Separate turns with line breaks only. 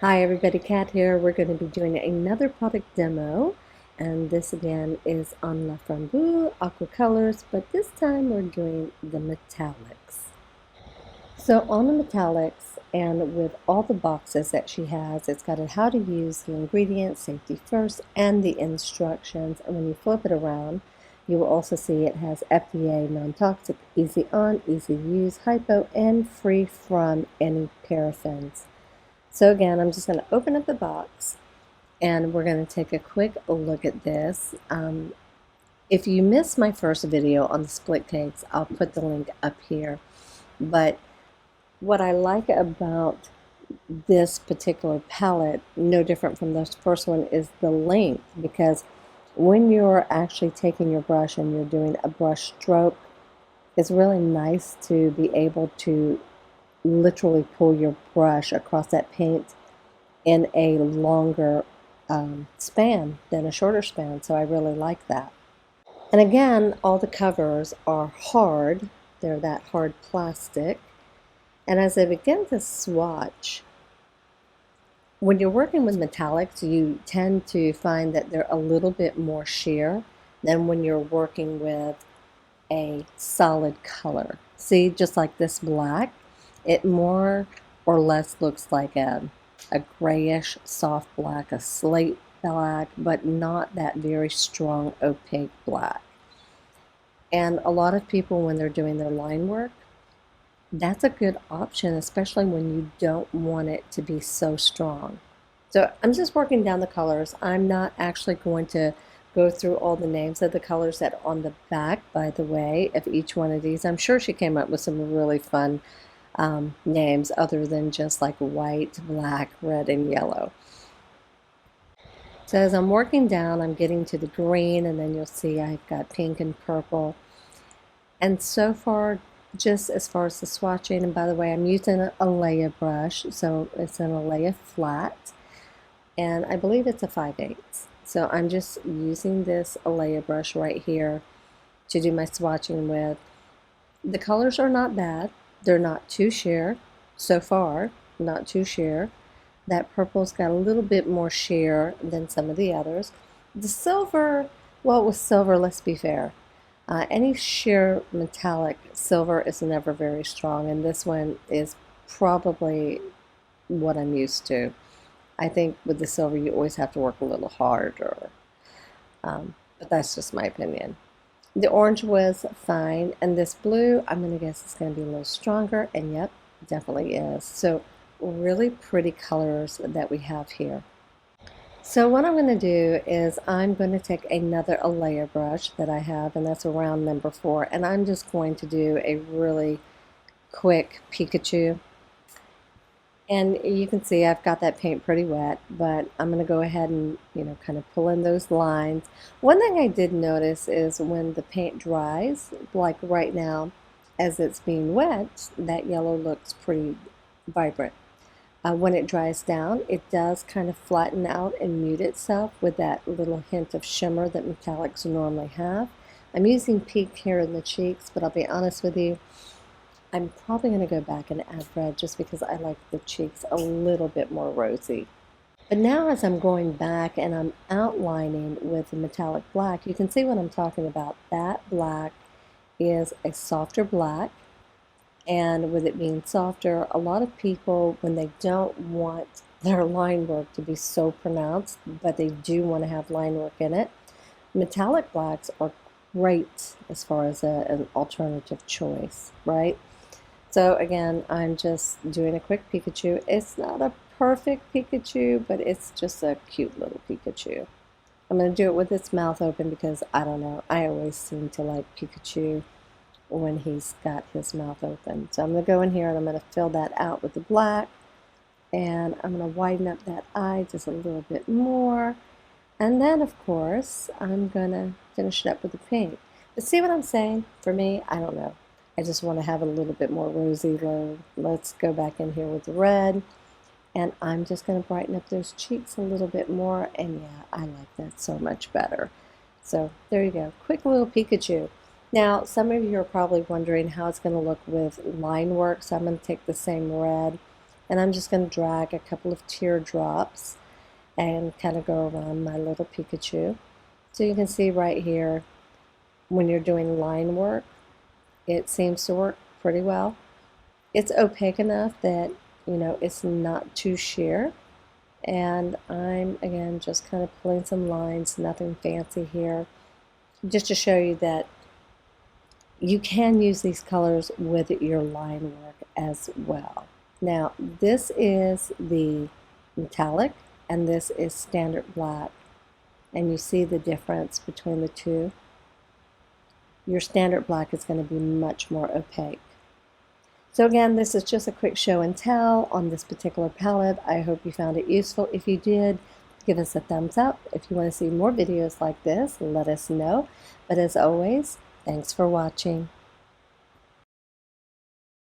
Hi everybody, Kat here. We're going to be doing another product demo, and this again is on L'Frambue Aquacolors, but this time we're doing the metallics. So on the metallics, and with all the boxes that she has, it's got a how to use the ingredients, safety first, and the instructions. And when you flip it around, you will also see it has FDA non-toxic, easy on, easy use, hypo, and free from any paraffins. So again, I'm just going to open up the box and we're going to take a quick look at this. If you missed my first video on the split cakes, I'll put the link up here. But what I like about this particular palette, no different from the first one, is the length, because when you're actually taking your brush and you're doing a brush stroke, it's really nice to be able to literally pull your brush across that paint in a longer span than a shorter span, so I really like that. And again, all the covers are hard. They're that hard plastic. And as I begin to swatch, when you're working with metallics, you tend to find that they're a little bit more sheer than when you're working with a solid color. See, just like this black, it more or less looks like a grayish soft black, a slate black, but not that very strong opaque black. And a lot of people, when they're doing their line work, that's a good option, especially when you don't want it to be so strong. So I'm just working down the colors. I'm not actually going to go through all the names of the colors that are on the back, by the way, of each one of these. I'm sure she came up with some really fun names other than just like white, black, red, and yellow. So as I'm working down, I'm getting to the green, and then you'll see I've got pink and purple. And so far, just as far as the swatching, and by the way, I'm using an Alyiah brush, so it's an Alyiah flat, and I believe it's a 5/8. So I'm just using this Alyiah brush right here to do my swatching with. The colors are not bad. They're not too sheer so far, not too sheer. That purple's got a little bit more sheer than some of the others. The silver, well, with silver, let's be fair. Any sheer metallic silver is never very strong, and this one is probably what I'm used to. I think with the silver you always have to work a little harder, but that's just my opinion. The orange was fine, and this blue, I'm going to guess it's going to be a little stronger, and yep, definitely is. So really pretty colors that we have here. So what I'm going to do is I'm going to take another Alyiah brush that I have, and that's around number 4, and I'm just going to do a really quick Pikachu. And you can see I've got that paint pretty wet, but I'm going to go ahead and, kind of pull in those lines. One thing I did notice is when the paint dries, like right now, as it's being wet, that yellow looks pretty vibrant. When it dries down, it does kind of flatten out and mute itself with that little hint of shimmer that metallics normally have. I'm using pink here in the cheeks, but I'll be honest with you, I'm probably going to go back and add red just because I like the cheeks a little bit more rosy. But now as I'm going back and I'm outlining with the metallic black, you can see what I'm talking about. That black is a softer black. And with it being softer, a lot of people, when they don't want their line work to be so pronounced, but they do want to have line work in it, metallic blacks are great as far as an alternative choice, right? So again, I'm just doing a quick Pikachu. It's not a perfect Pikachu, but it's just a cute little Pikachu. I'm going to do it with its mouth open because, I don't know, I always seem to like Pikachu when he's got his mouth open. So I'm going to go in here and I'm going to fill that out with the black, and I'm going to widen up that eye just a little bit more, and then of course I'm going to finish it up with the pink. But see what I'm saying? For me, I don't know. I just want to have a little bit more rosy low. Let's go back in here with the red, and I'm just going to brighten up those cheeks a little bit more, and yeah, I like that so much better. So there you go, quick little Pikachu. Now, some of you are probably wondering how it's going to look with line work, so I'm going to take the same red And I'm just going to drag a couple of teardrops and kind of go around my little Pikachu. So you can see right here, when you're doing line work, it seems to work pretty well. It's opaque enough that, you know, it's not too sheer. And I'm, again, just kind of pulling some lines, nothing fancy here, just to show you that you can use these colors with your line work as well. Now, this is the metallic, and this is standard black. And you see the difference between the two. Your standard black is going to be much more opaque. So again, this is just a quick show and tell on this particular palette. I hope you found it useful. If you did, give us a thumbs up. If you want to see more videos like this, let us know. But as always, thanks for watching.